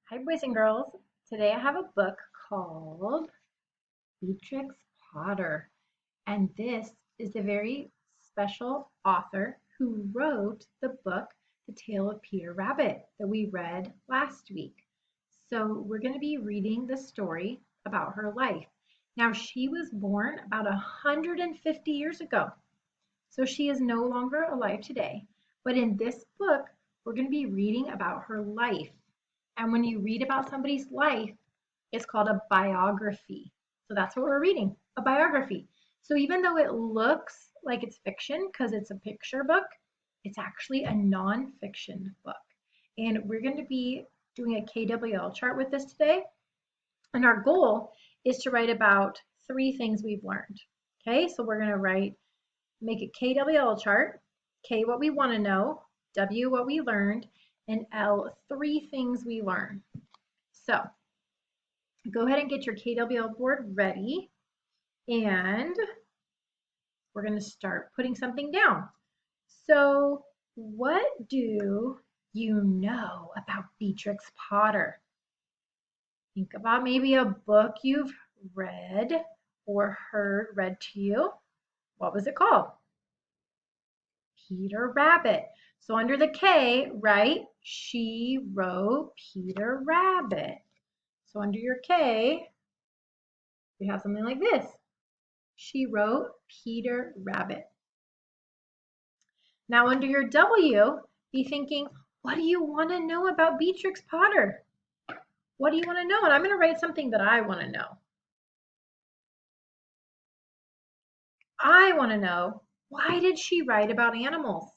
Hi, boys and girls. Today I have a book called Beatrix Potter, and this is the very special author who wrote the book, The Tale of Peter Rabbit, that we read last week. So we're going to be reading the story about her life. Now, she was born about 150 years ago, so she is no longer alive today. But in this book, we're going to be reading about her life. And when you read about somebody's life, it's called a biography. So that's what we're reading, a biography. So even though it looks like it's fiction because it's a picture book, it's actually a nonfiction book. And we're going to be doing a KWL chart with this today. And our goal is to write about 3 things we've learned. Okay, so we're going to make a KWL chart. K, what we want to know. W, what we learned. And L, 3 things we learn. So go ahead and get your KWL board ready, and we're going to start putting something down. So what do you know about Beatrix Potter? Think about maybe a book you've read or heard read to you. What was it called? Peter Rabbit. So under the K, right, she wrote Peter Rabbit. So under your K, we have something like this. She wrote Peter Rabbit. Now under your W, be thinking, what do you want to know about Beatrix Potter? What do you want to know? And I'm going to write something that I want to know. I want to know, why did she write about animals?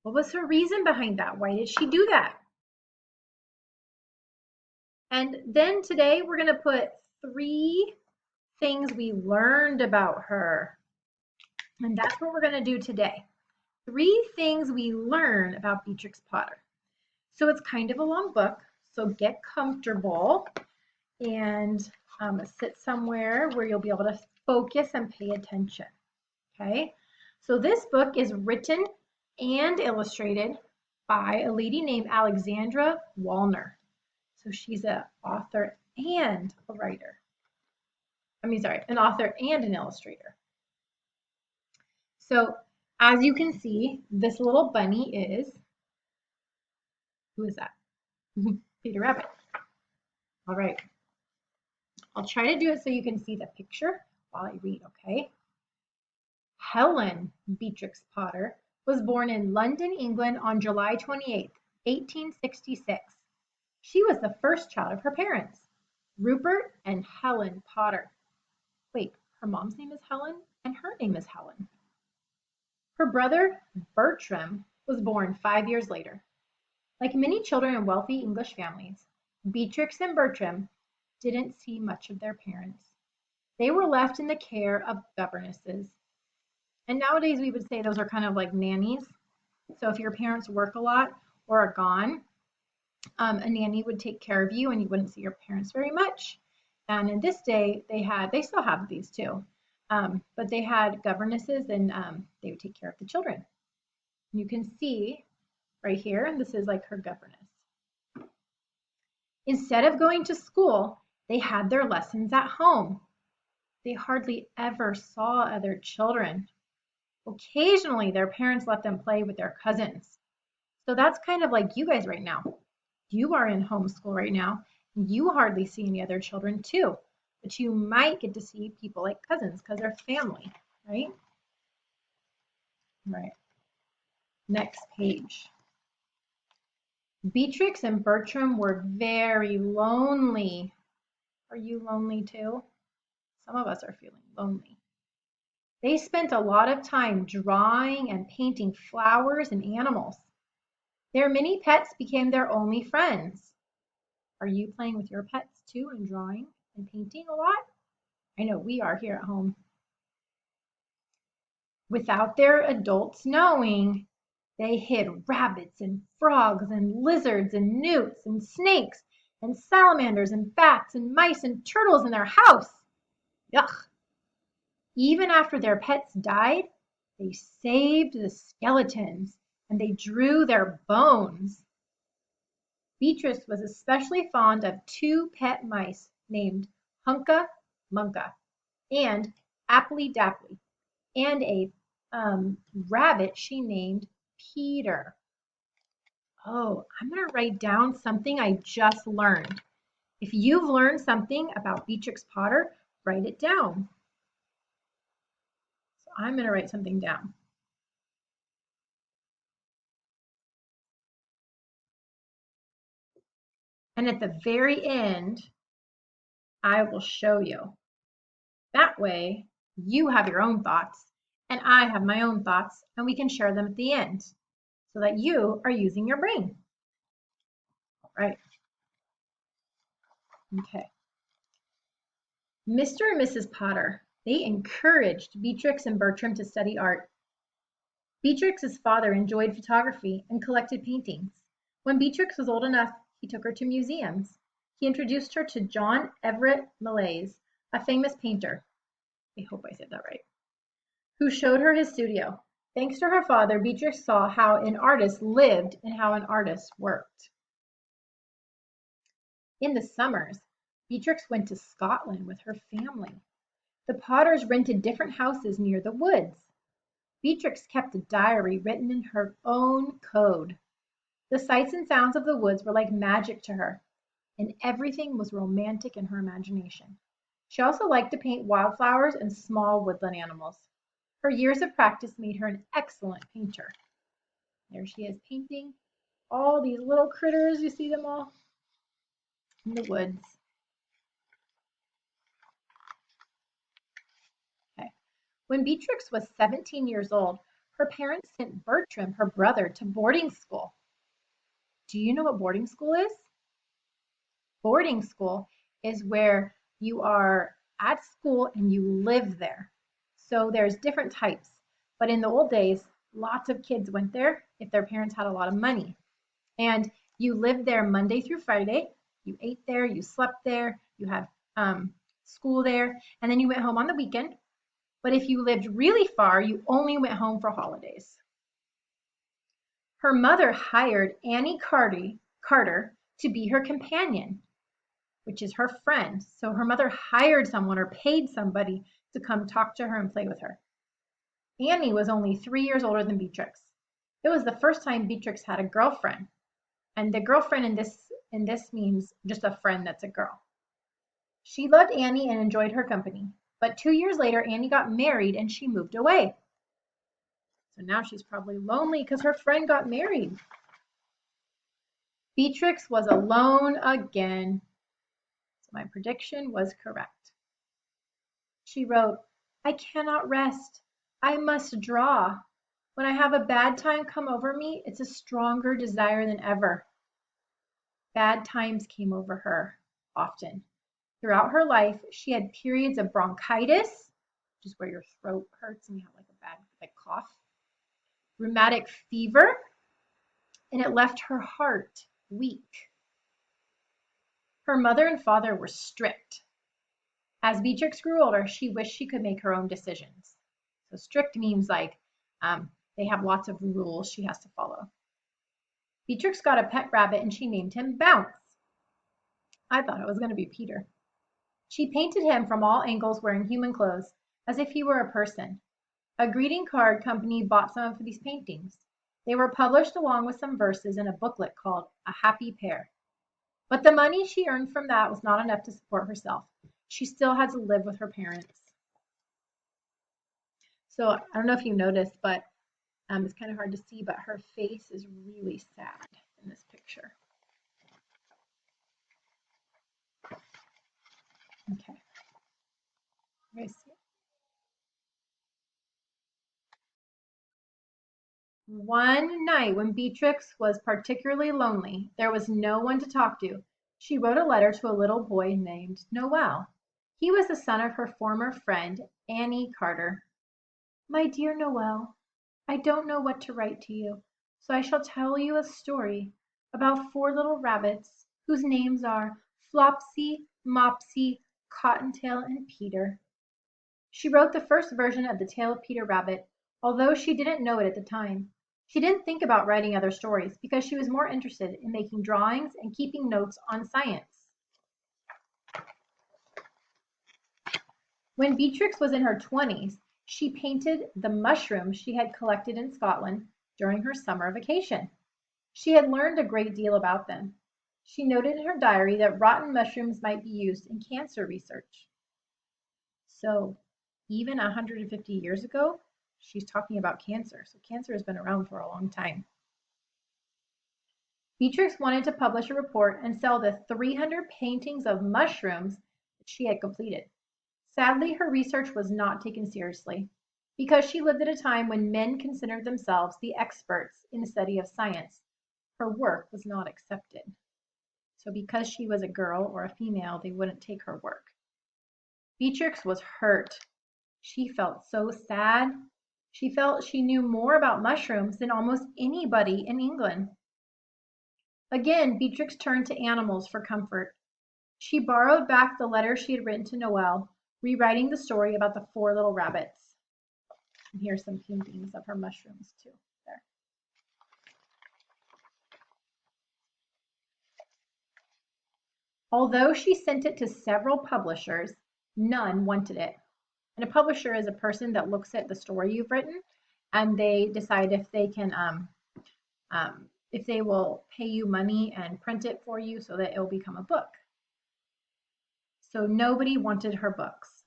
What was her reason behind that? Why did she do that? And then today we're going to put 3 things we learned about her. And that's what we're going to do today. 3 things we learn about Beatrix Potter. So it's kind of a long book, so get comfortable and sit somewhere where you'll be able to focus and pay attention. Okay, so this book is written and illustrated by a lady named Alexandra Wallner. So she's an author and a writer. An author and an illustrator. So as you can see, this little bunny is, who is that? Peter Rabbit. All right. I'll try to do it so you can see the picture while I read, okay? Helen Beatrix Potter was born in London, England on July 28, 1866. She was the first child of her parents, Rupert and Helen Potter. Wait, her mom's name is Helen and her name is Helen. Her brother, Bertram, was born 5 years later. Like many children in wealthy English families, Beatrix and Bertram didn't see much of their parents. They were left in the care of governesses. And nowadays we would say those are kind of like nannies. So if your parents work a lot or are gone, a nanny would take care of you and you wouldn't see your parents very much. And in this day, they still have these too, but they had governesses and they would take care of the children. You can see right here, and this is like her governess. Instead of going to school, they had their lessons at home. They hardly ever saw other children. Occasionally, their parents let them play with their cousins. So that's kind of like you guys right now. You are in homeschool right now. You hardly see any other children too, but you might get to see people like cousins because they're family, right? Right. Next page. Beatrix and Bertram were very lonely. Are you lonely too? Some of us are feeling lonely. They spent a lot of time drawing and painting flowers and animals. Their many pets became their only friends. Are you playing with your pets too and drawing and painting a lot? I know we are here at home. Without their adults knowing, they hid rabbits and frogs and lizards and newts and snakes and salamanders and bats and mice and turtles in their house. Yuck! Even after their pets died, they saved the skeletons and they drew their bones. Beatrice was especially fond of two pet mice named Hunka Munka and Apply Dapply, and a rabbit she named Peter. Oh, I'm going to write down something I just learned. If you've learned something about Beatrix Potter, write it down. So I'm going to write something down. And at the very end, I will show you. That way, you have your own thoughts, and I have my own thoughts, and we can share them at the end so that you are using your brain. All right. Okay. Mr. and Mrs. Potter, they encouraged Beatrix and Bertram to study art. Beatrix's father enjoyed photography and collected paintings. When Beatrix was old enough, he took her to museums. He introduced her to John Everett Millais, a famous painter. I hope I said that right. Who showed her his studio. Thanks to her father, Beatrix saw how an artist lived and how an artist worked. In the summers, Beatrix went to Scotland with her family. The Potters rented different houses near the woods. Beatrix kept a diary written in her own code. The sights and sounds of the woods were like magic to her, and everything was romantic in her imagination. She also liked to paint wildflowers and small woodland animals. Her years of practice made her an excellent painter. There she is painting all these little critters. You see them all in the woods. Okay. When Beatrix was 17 years old, her parents sent Bertram, her brother, to boarding school. Do you know what boarding school is? Boarding school is where you are at school and you live there. So there's different types. But in the old days, lots of kids went there if their parents had a lot of money. And you lived there Monday through Friday. You ate there, you slept there, you had school there, and then you went home on the weekend. But if you lived really far, you only went home for holidays. Her mother hired Annie Carter to be her companion, which is her friend. So her mother hired someone or paid somebody to come talk to her and play with her. Annie was only 3 years older than Beatrix. It was the first time Beatrix had a girlfriend. And the girlfriend in this means just a friend that's a girl. She loved Annie and enjoyed her company. But 2 years later, Annie got married and she moved away. So now she's probably lonely because her friend got married. Beatrix was alone again. So my prediction was correct. She wrote, I cannot rest. I must draw. When I have a bad time come over me, it's a stronger desire than ever. Bad times came over her often. Throughout her life, she had periods of bronchitis, which is where your throat hurts and you have like a bad cough, rheumatic fever, and it left her heart weak. Her mother and father were strict. As Beatrix grew older, she wished she could make her own decisions. So strict means like they have lots of rules she has to follow. Beatrix got a pet rabbit and she named him Bounce. I thought it was going to be Peter. She painted him from all angles wearing human clothes, as if he were a person. A greeting card company bought some of these paintings. They were published along with some verses in a booklet called A Happy Pair. But the money she earned from that was not enough to support herself. She still had to live with her parents. So I don't know if you noticed, but it's kind of hard to see, but her face is really sad in this picture. Okay. You guys see it? One night when Beatrix was particularly lonely, there was no one to talk to. She wrote a letter to a little boy named Noel. He was the son of her former friend, Annie Carter. My dear Noel, I don't know what to write to you, so I shall tell you a story about 4 little rabbits whose names are Flopsy, Mopsy, Cottontail, and Peter. She wrote the first version of the Tale of Peter Rabbit, although she didn't know it at the time. She didn't think about writing other stories because she was more interested in making drawings and keeping notes on science. When Beatrix was in her 20s, she painted the mushrooms she had collected in Scotland during her summer vacation. She had learned a great deal about them. She noted in her diary that rotten mushrooms might be used in cancer research. So, even 150 years ago, she's talking about cancer. So, cancer has been around for a long time. Beatrix wanted to publish a report and sell the 300 paintings of mushrooms that she had completed. Sadly, her research was not taken seriously because she lived at a time when men considered themselves the experts in the study of science. Her work was not accepted. So because she was a girl or a female, they wouldn't take her work. Beatrix was hurt. She felt so sad. She felt she knew more about mushrooms than almost anybody in England. Again, Beatrix turned to animals for comfort. She borrowed back the letter she had written to Noel, rewriting the story about the 4 little rabbits. And here's some paintings of her mushrooms too. There. Although she sent it to several publishers, none wanted it. And a publisher is a person that looks at the story you've written and they decide if they can if they will pay you money and print it for you so that it will become a book. So nobody wanted her books.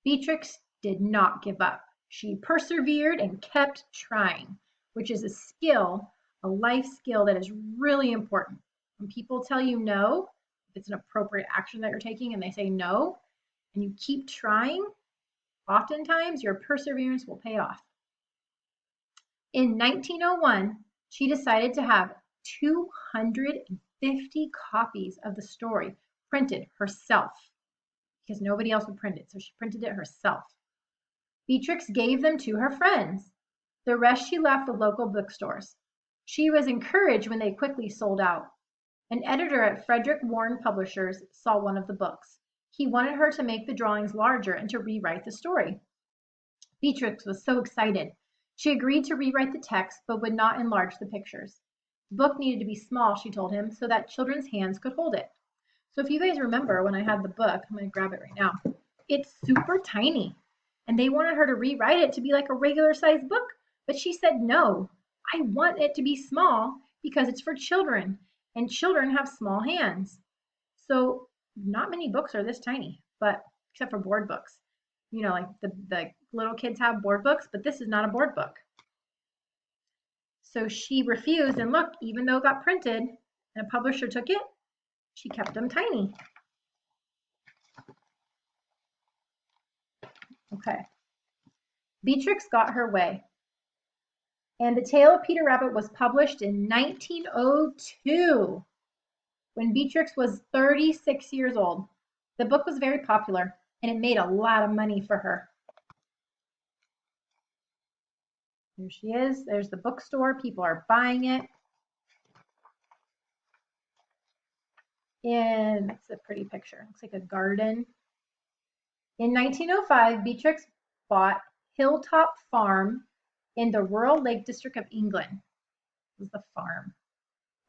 Beatrix did not give up. She persevered and kept trying, which is a skill, a life skill that is really important. When people tell you no, if it's an appropriate action that you're taking and they say no, and you keep trying, oftentimes your perseverance will pay off. In 1901, she decided to have 250 copies of the story printed herself because nobody else would print it, so she printed it herself. Beatrix gave them to her friends. The rest she left with local bookstores. She was encouraged when they quickly sold out. An editor at Frederick Warne Publishers saw one of the books. He wanted her to make the drawings larger and to rewrite the story. Beatrix was so excited. She agreed to rewrite the text but would not enlarge the pictures. The book needed to be small, she told him, so that children's hands could hold it. So if you guys remember when I had the book, I'm going to grab it right now. It's super tiny. And they wanted her to rewrite it to be like a regular sized book. But she said, no, I want it to be small because it's for children. And children have small hands. So not many books are this tiny, but except for board books. You know, like the little kids have board books, but this is not a board book. So she refused, and look, even though it got printed and a publisher took it, she kept them tiny. Okay. Beatrix got her way. And The Tale of Peter Rabbit was published in 1902 when Beatrix was 36 years old. The book was very popular and it made a lot of money for her. There she is. There's the bookstore. People are buying it. And it's a pretty picture. Looks like a garden. In 1905, Beatrix bought Hilltop Farm in the rural Lake District of England. It was the farm.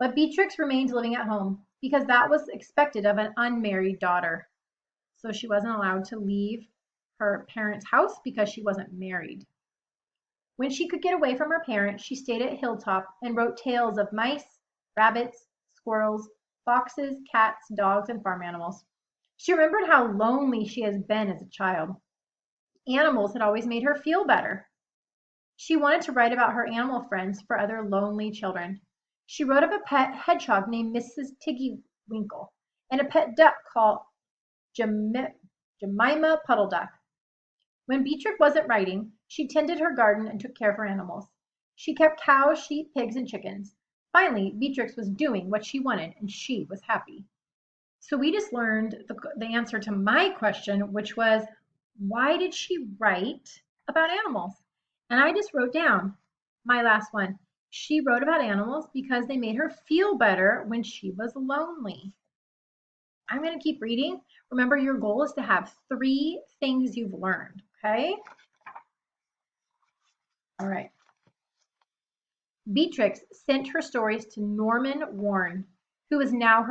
But Beatrix remained living at home because that was expected of an unmarried daughter. So she wasn't allowed to leave her parents' house because she wasn't married. When she could get away from her parents, she stayed at Hilltop and wrote tales of mice, rabbits, squirrels, foxes, cats, dogs, and farm animals. She remembered how lonely she has been as a child. Animals had always made her feel better. She wanted to write about her animal friends for other lonely children. She wrote of a pet hedgehog named Mrs. Tiggywinkle and a pet duck called Jemima Puddle Duck. When Beatrix wasn't writing, she tended her garden and took care of her animals. She kept cows, sheep, pigs, and chickens. Finally, Beatrix was doing what she wanted, and she was happy. So we just learned the answer to my question, which was, why did she write about animals? And I just wrote down my last one. She wrote about animals because they made her feel better when she was lonely. I'm going to keep reading. Remember, your goal is to have 3 things you've learned, okay? All right. Beatrix sent her stories to Norman Warren, who is now